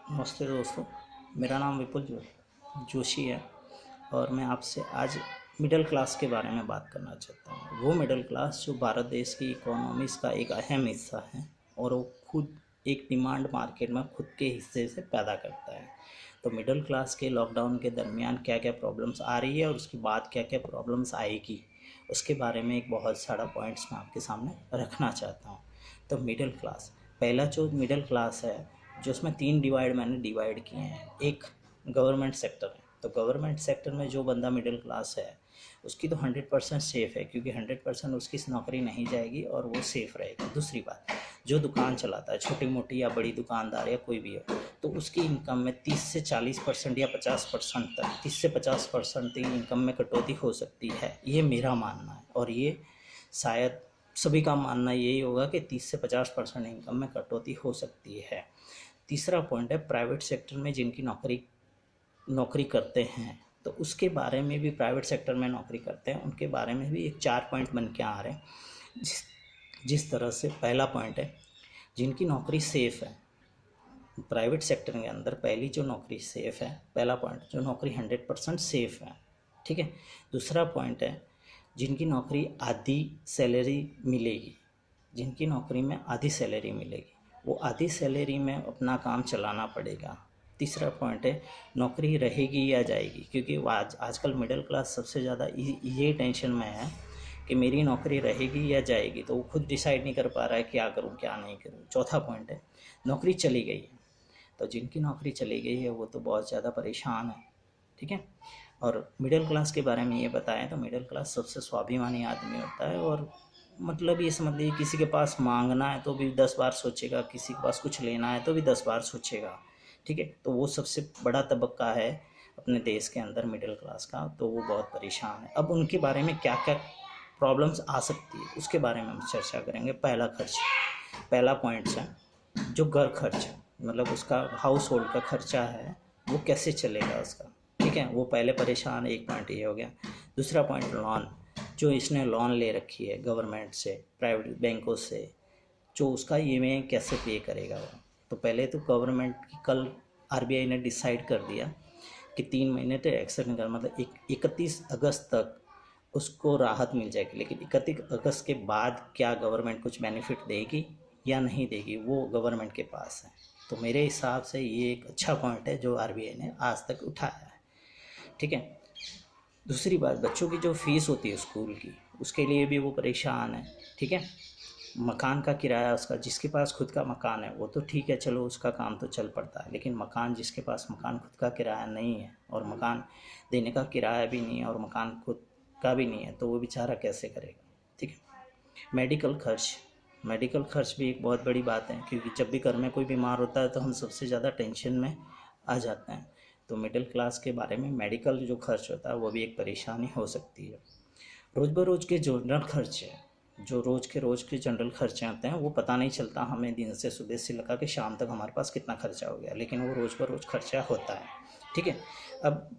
नमस्ते दोस्तों, मेरा नाम विपुल जोशी है और मैं आपसे आज मिडिल क्लास के बारे में बात करना चाहता हूँ। वो मिडिल क्लास जो भारत देश की इकोनॉमीज़ का एक अहम हिस्सा है और वो खुद एक डिमांड मार्केट में खुद के हिस्से से पैदा करता है। तो मिडिल क्लास के लॉकडाउन के दरमियान क्या क्या प्रॉब्लम्स आ रही है और उसके बाद क्या क्या प्रॉब्लम्स आएगी, उसके बारे में एक बहुत सारा पॉइंट्स मैं आपके सामने रखना चाहता हूँ। तो मिडिल क्लास, पहला जो मिडिल क्लास है, जो उसमें तीन मैंने डिवाइड किए हैं। एक गवर्नमेंट सेक्टर है, तो गवर्नमेंट सेक्टर में जो बंदा मिडिल क्लास है उसकी तो 100% सेफ़ है, क्योंकि 100% उसकी नौकरी नहीं जाएगी और वो सेफ़ रहेगी। दूसरी बात, जो दुकान चलाता है, छोटी मोटी या बड़ी दुकानदार या कोई भी हो, तो उसकी इनकम में 30 से 40% या 50% तक 30 से 50% की इनकम में कटौती हो सकती है। ये मेरा मानना है और ये शायद सभी का मानना यही होगा कि 30 से 50% इनकम में कटौती हो सकती है। तीसरा पॉइंट है प्राइवेट सेक्टर में जिनकी नौकरी करते हैं, तो उसके बारे में भी, प्राइवेट सेक्टर में नौकरी करते हैं उनके बारे में भी एक 4 पॉइंट बन के आ रहे हैं। जिस जिस तरह से पहला पॉइंट है, जिनकी नौकरी सेफ़ है। प्राइवेट सेक्टर के अंदर पहली जो नौकरी सेफ़ है, पहला पॉइंट, जो नौकरी 100% सेफ़ है, ठीक है। दूसरा पॉइंट है, जिनकी नौकरी आधी सैलरी मिलेगी, जिनकी नौकरी में आधी सैलरी मिलेगी, वो आधी सैलरी में अपना काम चलाना पड़ेगा। तीसरा पॉइंट है, नौकरी रहेगी या जाएगी, क्योंकि वो आजकल मिडिल क्लास सबसे ज़्यादा ये टेंशन में है कि मेरी नौकरी रहेगी या जाएगी, तो वो खुद डिसाइड नहीं कर पा रहा है क्या करूँ क्या नहीं करूँ। चौथा पॉइंट है, नौकरी चली गई है, तो जिनकी नौकरी चली गई है वो तो बहुत ज़्यादा परेशान है, ठीक है। और मिडिल क्लास के बारे में ये बताएं तो मिडिल क्लास सबसे स्वाभिमानी आदमी होता है, और मतलब ये समझ लीजिए किसी के पास मांगना है तो भी 10 बार सोचेगा, किसी के पास कुछ लेना है तो भी 10 बार सोचेगा, ठीक है। तो वो सबसे बड़ा तबक्का है अपने देश के अंदर मिडिल क्लास का, तो वो बहुत परेशान है। अब उनके बारे में क्या क्या प्रॉब्लम्स आ सकती है उसके बारे में हम चर्चा करेंगे। पहला पॉइंट है जो घर खर्च है, मतलब उसका हाउस होल्ड का खर्चा है, वो कैसे चलेगा उसका, ठीक है। वो पहले परेशान, एक पॉइंट ये हो गया। दूसरा पॉइंट, लोन, जो इसने लोन ले रखी है गवर्नमेंट से, प्राइवेट बैंकों से, जो उसका ईएमआई कैसे पे करेगा वो। तो पहले तो गवर्नमेंट की कल आरबीआई ने डिसाइड कर दिया कि 3 महीने तो एक्सटेंड कर, मतलब 31 अगस्त तक उसको राहत मिल जाएगी। लेकिन 31 अगस्त के बाद क्या गवर्नमेंट कुछ बेनिफिट देगी या नहीं देगी, वो गवर्नमेंट के पास है। तो मेरे हिसाब से ये एक अच्छा पॉइंट है जो आरबीआई ने आज तक उठाया है, ठीक है। दूसरी बात, बच्चों की जो फ़ीस होती है स्कूल की, उसके लिए भी वो परेशान है, ठीक है। मकान का किराया उसका, जिसके पास खुद का मकान है वो तो ठीक है, चलो उसका काम तो चल पड़ता है, लेकिन जिसके पास मकान खुद का किराया नहीं है और मकान देने का किराया भी नहीं है और मकान खुद का भी नहीं है, तो वो बेचारा कैसे करेगा, ठीक है। मेडिकल खर्च भी एक बहुत बड़ी बात है, क्योंकि जब भी घर में कोई बीमार होता है तो हम सबसे ज़्यादा टेंशन में आ जाते हैं। तो मिडिल क्लास के बारे में मेडिकल जो खर्च होता है वो भी एक परेशानी हो सकती है। रोज़ बरोज़ के जनरल खर्च है, जो रोज़ के जनरल खर्चे आते हैं, वो पता नहीं चलता हमें, दिन से सुबह से लगा के शाम तक हमारे पास कितना खर्चा हो गया, लेकिन वो रोज़ बरोज़ खर्चा होता है, ठीक है। अब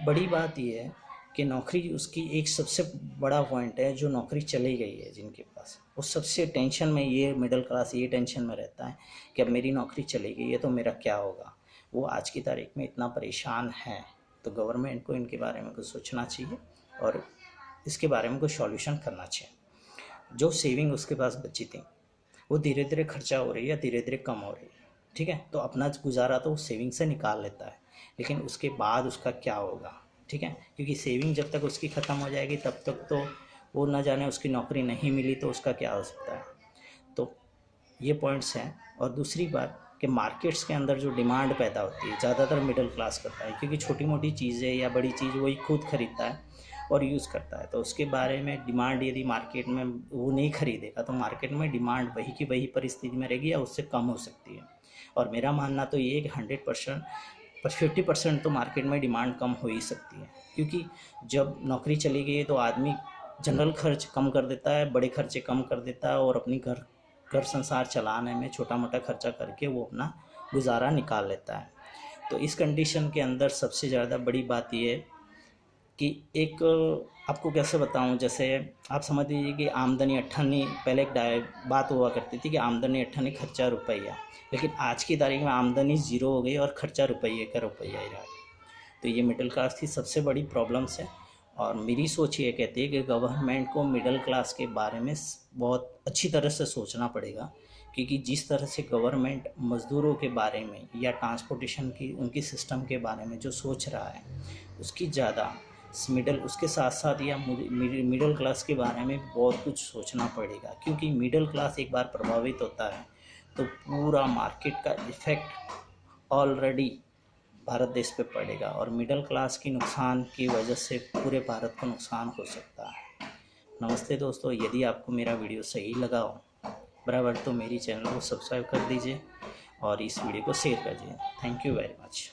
बड़ी बात ये है कि नौकरी, उसकी एक सबसे बड़ा पॉइंट है, जो नौकरी चली गई है जिनके पास, वो सबसे टेंशन में, ये मिडिल क्लास ये टेंशन में रहता है कि अब मेरी नौकरी चली गई है तो मेरा क्या होगा। वो आज की तारीख में इतना परेशान है, तो गवर्नमेंट को इनके बारे में कुछ सोचना चाहिए और इसके बारे में कुछ सॉल्यूशन करना चाहिए। जो सेविंग उसके पास बची थी वो धीरे धीरे खर्चा हो रही है, धीरे धीरे कम हो रही है, ठीक है। तो अपना गुजारा तो सेविंग से निकाल लेता है, लेकिन उसके बाद उसका क्या होगा, ठीक है। क्योंकि सेविंग जब तक उसकी ख़त्म हो जाएगी तब तक तो वो ना जाने, उसकी नौकरी नहीं मिली तो उसका क्या हो सकता है। तो ये पॉइंट्स हैं। और दूसरी बात कि मार्केट्स के अंदर जो डिमांड पैदा होती है, ज़्यादातर मिडिल क्लास करता है, क्योंकि छोटी मोटी चीज़ें या बड़ी चीज़ वही खुद खरीदता है और यूज़ करता है, तो उसके बारे में डिमांड यदि मार्केट में वो नहीं खरीदेगा तो मार्केट में डिमांड वही की वही परिस्थिति में रहेगी या उससे कम हो सकती है। और मेरा मानना तो ये है कि 100% पर 50% तो मार्केट में डिमांड कम हो ही सकती है, क्योंकि जब नौकरी चली गई है तो आदमी जनरल खर्च कम कर देता है, बड़े खर्चे कम कर देता है और अपनी घर संसार चलाने में छोटा मोटा खर्चा करके वो अपना गुजारा निकाल लेता है। तो इस कंडीशन के अंदर सबसे ज़्यादा बड़ी बात ये है कि एक आपको कैसे बताऊं, जैसे आप समझ लीजिए कि आमदनी अट्ठानी, पहले एक बात हुआ करती थी कि आमदनी अट्ठानी खर्चा रुपया, लेकिन आज की तारीख में आमदनी ज़ीरो हो गई और खर्चा रुपये का रुपया ही रहा है। तो ये मिडिल क्लास की सबसे बड़ी प्रॉब्लम्स है। और मेरी सोच ये कहती है कि गवर्नमेंट को मिडिल क्लास के बारे में बहुत अच्छी तरह से सोचना पड़ेगा, क्योंकि जिस तरह से गवर्नमेंट मज़दूरों के बारे में या ट्रांसपोर्टेशन की उनकी सिस्टम के बारे में जो सोच रहा है, उसकी ज़्यादा उसके साथ साथ या मिडिल क्लास के बारे में बहुत कुछ सोचना पड़ेगा। क्योंकि मिडिल क्लास एक बार प्रभावित होता है तो पूरा मार्केट का इफ़ेक्ट ऑलरेडी भारत देश पे पड़ेगा, और मिडिल क्लास की नुकसान की वजह से पूरे भारत को नुकसान हो सकता है। नमस्ते दोस्तों, यदि आपको मेरा वीडियो सही लगा हो बराबर तो मेरी चैनल को सब्सक्राइब कर दीजिए और इस वीडियो को शेयर कर दीजिए। Thank you very much.